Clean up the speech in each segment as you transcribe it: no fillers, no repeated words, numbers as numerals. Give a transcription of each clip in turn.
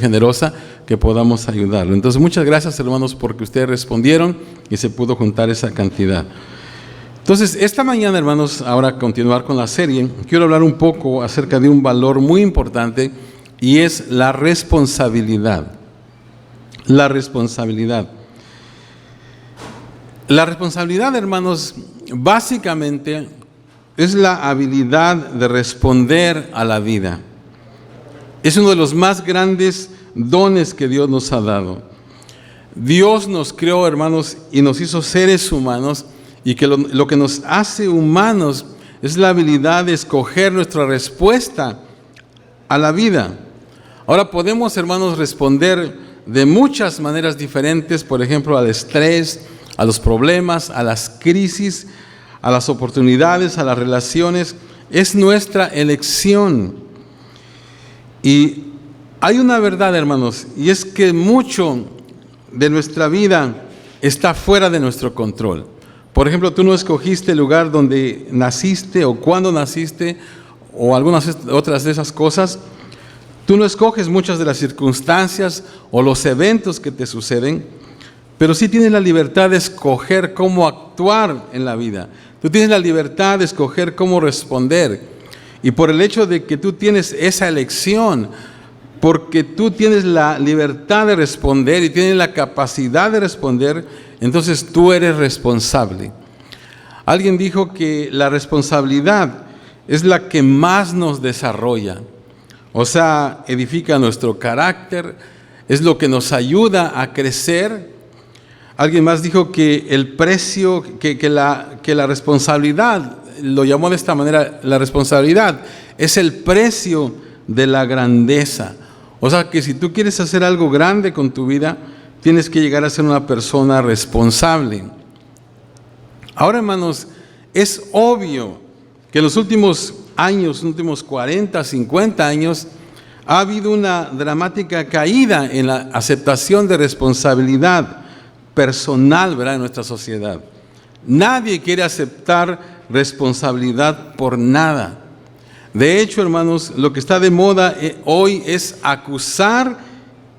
generosa que podamos ayudarlo. Entonces, muchas gracias, hermanos, porque ustedes respondieron y se pudo juntar esa cantidad. Entonces, esta mañana, hermanos, ahora continuar con la serie, quiero hablar un poco acerca de un valor muy importante y es la responsabilidad. La responsabilidad. La responsabilidad, hermanos, básicamente es la habilidad de responder a la vida. Es uno de los más grandes dones que Dios nos ha dado. Dios nos creó, hermanos, y nos hizo seres humanos, y que lo que nos hace humanos es la habilidad de escoger nuestra respuesta a la vida. Ahora podemos, hermanos, responder de muchas maneras diferentes, por ejemplo, al estrés, a los problemas, a las crisis, a las oportunidades, a las relaciones. Es nuestra elección. Y hay una verdad, hermanos, y es que mucho de nuestra vida está fuera de nuestro control. Por ejemplo, tú no escogiste el lugar donde naciste o cuándo naciste o algunas otras de esas cosas. Tú no escoges muchas de las circunstancias o los eventos que te suceden, pero sí tienes la libertad de escoger cómo actuar en la vida. Tú tienes la libertad de escoger cómo responder. Y por el hecho de que tú tienes esa elección, porque tú tienes la libertad de responder y tienes la capacidad de responder, entonces tú eres responsable. Alguien dijo que la responsabilidad es la que más nos desarrolla. O sea, edifica nuestro carácter, es lo que nos ayuda a crecer. Alguien más dijo que el precio, que la responsabilidad, lo llamó de esta manera, la responsabilidad es el precio de la grandeza. O sea que si tú quieres hacer algo grande con tu vida, tienes que llegar a ser una persona responsable. Ahora, hermanos, es obvio que en los últimos años, los últimos 40, 50 años, ha habido una dramática caída en la aceptación de responsabilidad personal, ¿verdad?, en nuestra sociedad. Nadie quiere aceptar responsabilidad por nada. De hecho, hermanos, lo que está de moda hoy es acusar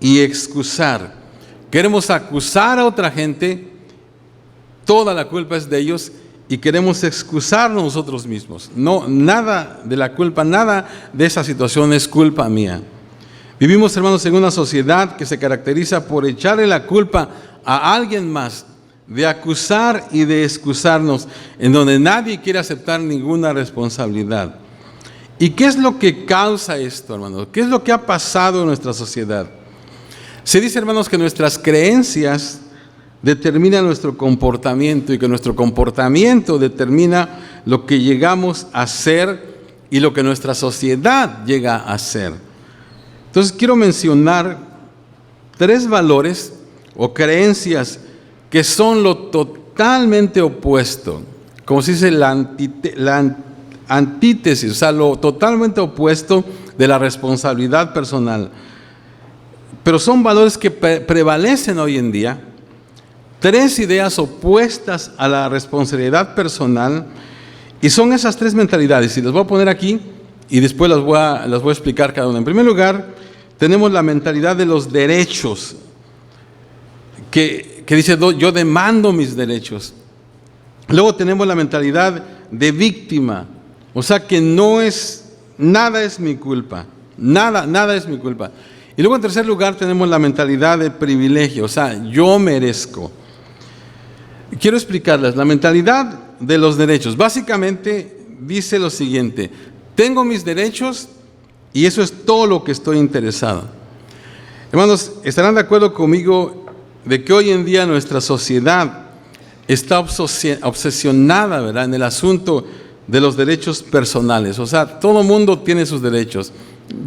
y excusar. Queremos acusar a otra gente, toda la culpa es de ellos, y queremos excusarnos nosotros mismos. No, nada de la culpa, nada de esa situación es culpa mía. Vivimos, hermanos, en una sociedad que se caracteriza por echarle la culpa a alguien más, de acusar y de excusarnos, en donde nadie quiere aceptar ninguna responsabilidad. ¿Y qué es lo que causa esto, hermanos? ¿Qué es lo que ha pasado en nuestra sociedad? Se dice, hermanos, que nuestras creencias determinan nuestro comportamiento y que nuestro comportamiento determina lo que llegamos a ser y lo que nuestra sociedad llega a ser. Entonces quiero mencionar 3 valores o creencias que son lo totalmente opuesto, como se dice la antítesis, o sea, lo totalmente opuesto de la responsabilidad personal. Pero son valores que prevalecen hoy en día, 3 ideas opuestas a la responsabilidad personal, y son esas 3 mentalidades, y las voy a poner aquí, y después las voy a explicar cada una. En primer lugar, tenemos la mentalidad de los derechos, que dice, yo demando mis derechos. Luego tenemos la mentalidad de víctima, o sea que nada es mi culpa, nada es mi culpa. Y luego en tercer lugar tenemos la mentalidad de privilegio, o sea, yo merezco. Quiero explicarles, la mentalidad de los derechos, básicamente dice lo siguiente: tengo mis derechos y eso es todo lo que estoy interesado. Hermanos, estarán de acuerdo conmigo de que hoy en día nuestra sociedad está obsesionada, ¿verdad?, en el asunto de los derechos personales. O sea, todo el mundo tiene sus derechos.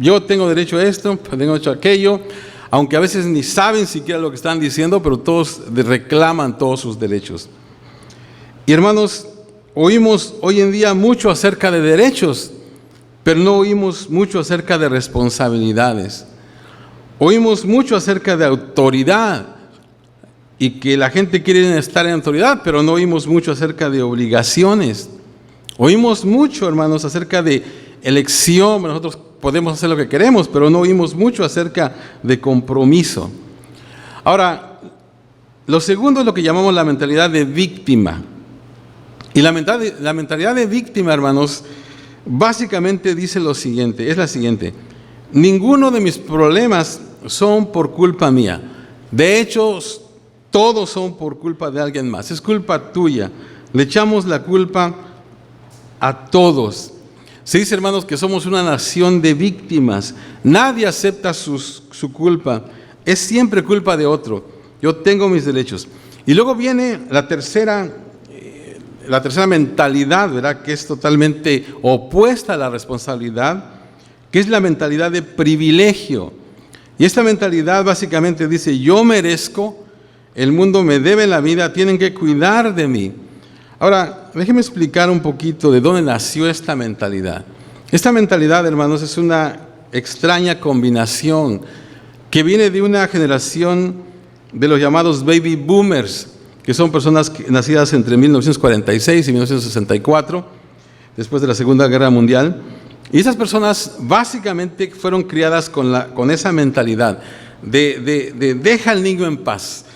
Yo tengo derecho a esto, tengo derecho a aquello, aunque a veces ni saben siquiera lo que están diciendo, pero todos reclaman todos sus derechos. Y hermanos, oímos hoy en día mucho acerca de derechos, pero no oímos mucho acerca de responsabilidades. Oímos mucho acerca de autoridad y que la gente quiere estar en autoridad, pero no oímos mucho acerca de obligaciones. Oímos mucho, hermanos, acerca de elección. Nosotros podemos hacer lo que queremos, pero no oímos mucho acerca de compromiso. Ahora, lo segundo es lo que llamamos la mentalidad de víctima. Y la mentalidad de víctima, hermanos, básicamente dice lo siguiente, es la siguiente: ninguno de mis problemas son por culpa mía. De hecho, todos son por culpa de alguien más. Es culpa tuya. Le echamos la culpa a todos. Se dice, hermanos, que somos una nación de víctimas. Nadie acepta su culpa. Es siempre culpa de otro. Yo tengo mis derechos. Y luego viene la tercera mentalidad, ¿verdad?, que es totalmente opuesta a la responsabilidad, que es la mentalidad de privilegio. Y esta mentalidad básicamente dice: yo merezco, el mundo me debe la vida, tienen que cuidar de mí. Ahora, déjenme explicar un poquito de dónde nació esta mentalidad. Esta mentalidad, hermanos, es una extraña combinación que viene de una generación de los llamados baby boomers, que son personas nacidas entre 1946 y 1964, después de la Segunda Guerra Mundial. Y esas personas básicamente fueron criadas con esa mentalidad de deja al niño en paz.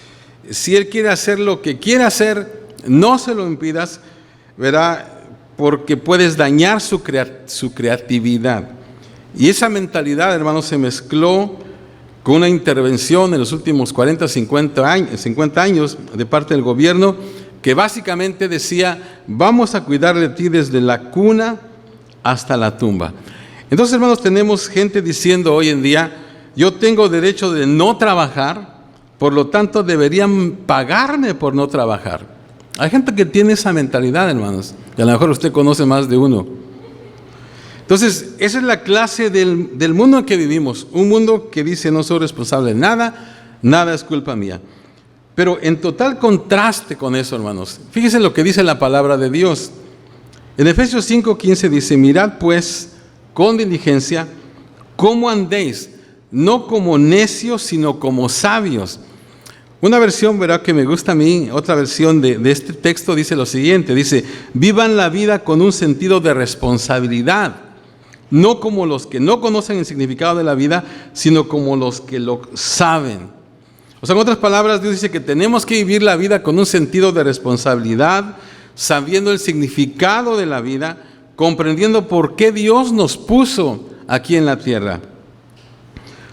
Si él quiere hacer lo que quiere hacer, no se lo impidas, ¿verdad?, porque puedes dañar su creatividad. Y esa mentalidad, hermanos, se mezcló con una intervención en los últimos 40, 50 años de parte del gobierno, que básicamente decía: vamos a cuidar de ti desde la cuna hasta la tumba. Entonces, hermanos, tenemos gente diciendo hoy en día: yo tengo derecho de no trabajar, por lo tanto deberían pagarme por no trabajar. Hay gente que tiene esa mentalidad, hermanos, y a lo mejor usted conoce más de uno. Entonces, esa es la clase del mundo en que vivimos, un mundo que dice: no soy responsable de nada, nada es culpa mía. Pero en total contraste con eso, hermanos, fíjense lo que dice la palabra de Dios. En Efesios 5:15 dice: mirad pues con diligencia cómo andéis, no como necios, sino como sabios. Una versión, ¿verdad?, que me gusta a mí, otra versión de este texto dice lo siguiente, dice: vivan la vida con un sentido de responsabilidad, no como los que no conocen el significado de la vida, sino como los que lo saben. O sea, en otras palabras, Dios dice que tenemos que vivir la vida con un sentido de responsabilidad, sabiendo el significado de la vida, comprendiendo por qué Dios nos puso aquí en la tierra.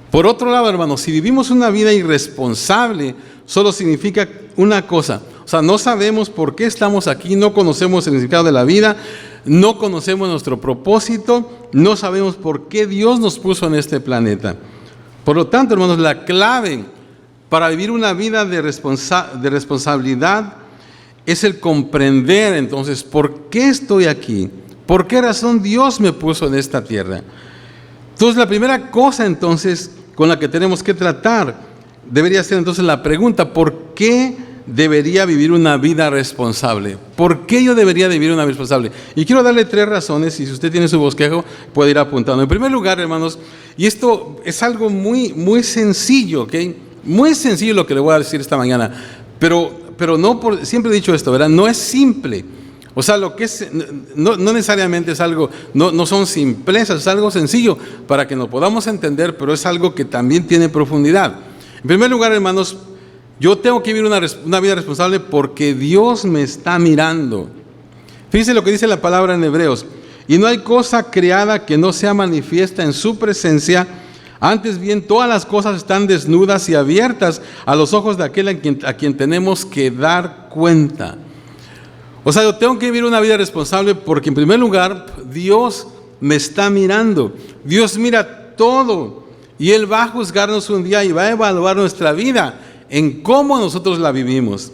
Por otro lado, hermanos, si vivimos una vida irresponsable, solo significa una cosa: o sea, no sabemos por qué estamos aquí, no conocemos el significado de la vida, no conocemos nuestro propósito, no sabemos por qué Dios nos puso en este planeta. Por lo tanto, hermanos, la clave para vivir una vida de responsabilidad es el comprender entonces por qué estoy aquí, por qué razón Dios me puso en esta tierra. Entonces, la primera cosa entonces con la que tenemos que tratar debería ser entonces la pregunta: ¿por qué debería vivir una vida responsable? ¿Por qué yo debería vivir una vida responsable? Y quiero darle 3 razones, y si usted tiene su bosquejo puede ir apuntando. En primer lugar, hermanos, y esto es algo muy, muy sencillo, ¿ok? Muy sencillo lo que le voy a decir esta mañana, pero no siempre he dicho esto, ¿verdad? No es simple. O sea, lo que es, no necesariamente es algo, no son simplezas, es algo sencillo para que nos podamos entender, pero es algo que también tiene profundidad. En primer lugar, hermanos, yo tengo que vivir una vida responsable porque Dios me está mirando. Fíjense lo que dice la palabra en Hebreos: y no hay cosa creada que no sea manifiesta en su presencia, antes bien todas las cosas están desnudas y abiertas a los ojos de aquel a quien tenemos que dar cuenta. O sea, yo tengo que vivir una vida responsable porque, en primer lugar, Dios me está mirando. Dios mira todo y Él va a juzgarnos un día y va a evaluar nuestra vida en cómo nosotros la vivimos.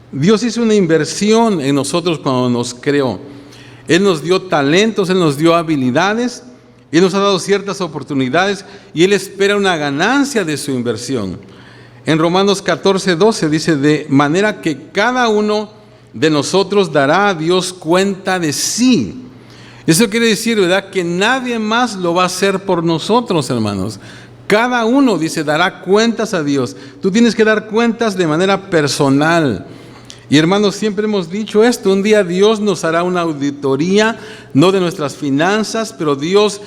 Dios hizo una inversión en nosotros cuando nos creó. Él nos dio talentos, Él nos dio habilidades, Él nos ha dado ciertas oportunidades y Él espera una ganancia de su inversión. En Romanos 14:12 dice: de manera que cada uno de nosotros dará a Dios cuenta de sí. Eso quiere decir, ¿verdad?, que nadie más lo va a hacer por nosotros, hermanos. Cada uno, dice, dará cuentas a Dios. Tú tienes que dar cuentas de manera personal. Y, hermanos, siempre hemos dicho esto: un día Dios nos hará una auditoría, no de nuestras finanzas, pero Dios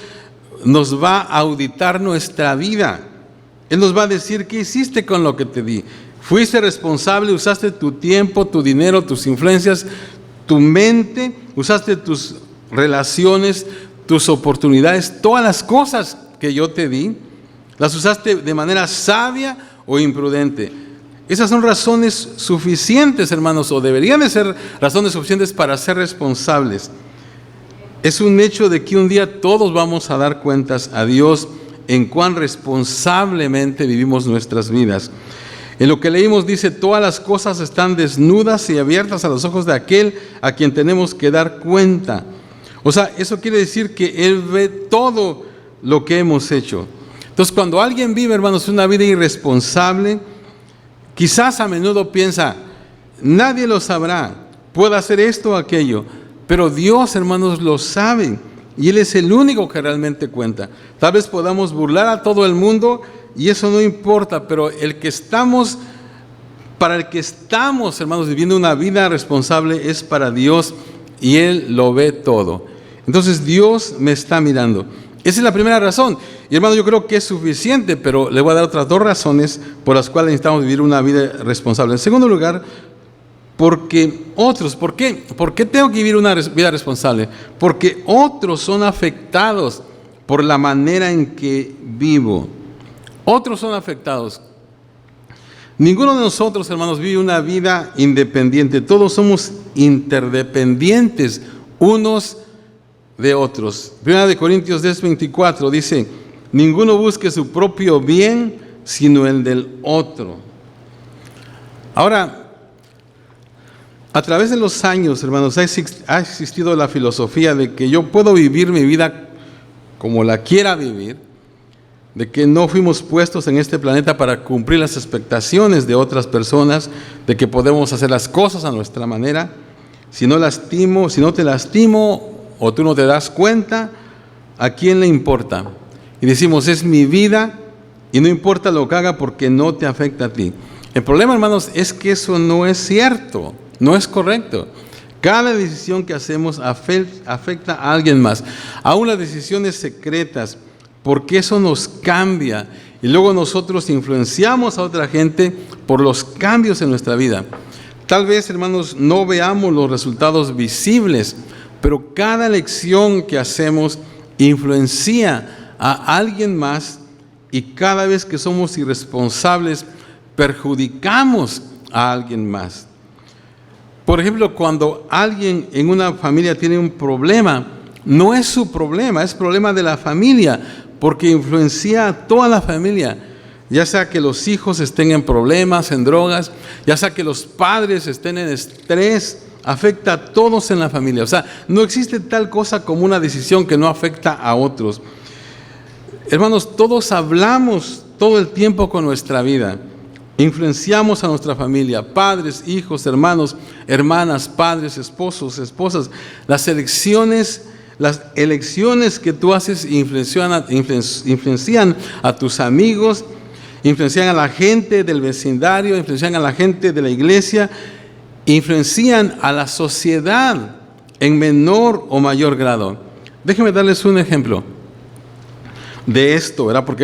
nos va a auditar nuestra vida. Él nos va a decir, ¿qué hiciste con lo que te di? ¿Fuiste responsable? ¿Usaste tu tiempo, tu dinero, tus influencias, tu mente? ¿Usaste tus relaciones, tus oportunidades, todas las cosas que yo te di? ¿Las usaste de manera sabia o imprudente? Esas son razones suficientes, hermanos, o deberían de ser razones suficientes para ser responsables. Es un hecho de que un día todos vamos a dar cuentas a Dios en cuán responsablemente vivimos nuestras vidas. En lo que leímos dice, todas las cosas están desnudas y abiertas a los ojos de aquel a quien tenemos que dar cuenta. O sea, eso quiere decir que Él ve todo lo que hemos hecho. Entonces, cuando alguien vive, hermanos, una vida irresponsable, quizás a menudo piensa, nadie lo sabrá, puedo hacer esto o aquello, pero Dios, hermanos, lo sabe y Él es el único que realmente cuenta. Tal vez podamos burlar a todo el mundo y eso no importa, pero para el que estamos, hermanos, viviendo una vida responsable es para Dios y Él lo ve todo. Entonces Dios me está mirando. Esa es la primera razón. Y hermano, yo creo que es suficiente, pero le voy a dar otras dos razones por las cuales necesitamos vivir una vida responsable. En segundo lugar, porque otros, ¿por qué? ¿Por qué tengo que vivir una vida responsable? Porque otros son afectados por la manera en que vivo. Otros son afectados. Ninguno de nosotros, hermanos, vive una vida independiente. Todos somos interdependientes unos de otros. 1 Corintios 10:24 dice, ninguno busque su propio bien, sino el del otro. Ahora, a través de los años, hermanos, ha existido la filosofía de que yo puedo vivir mi vida como la quiera vivir, de que no fuimos puestos en este planeta para cumplir las expectaciones de otras personas, de que podemos hacer las cosas a nuestra manera. Si no te lastimo o tú no te das cuenta, ¿a quién le importa? Y decimos, es mi vida y no importa lo que haga porque no te afecta a ti. El problema, hermanos, es que eso no es cierto, no es correcto. Cada decisión que hacemos afecta a alguien más, aún las decisiones secretas, porque eso nos cambia y luego nosotros influenciamos a otra gente por los cambios en nuestra vida. Tal vez, hermanos, no veamos los resultados visibles, pero cada elección que hacemos influencia a alguien más y cada vez que somos irresponsables perjudicamos a alguien más. Por ejemplo, cuando alguien en una familia tiene un problema, no es su problema, es problema de la familia, porque influencia a toda la familia, ya sea que los hijos estén en problemas, en drogas, ya sea que los padres estén en estrés, afecta a todos en la familia. O sea, no existe tal cosa como una decisión que no afecta a otros. Hermanos, todos hablamos todo el tiempo con nuestra vida. Influenciamos a nuestra familia, padres, hijos, hermanos, hermanas, padres, esposos, esposas. Las elecciones que tú haces influencian a tus amigos, influencian a la gente del vecindario, influencian a la gente de la iglesia, influencian a la sociedad en menor o mayor grado. Déjenme darles un ejemplo de esto, ¿verdad? Porque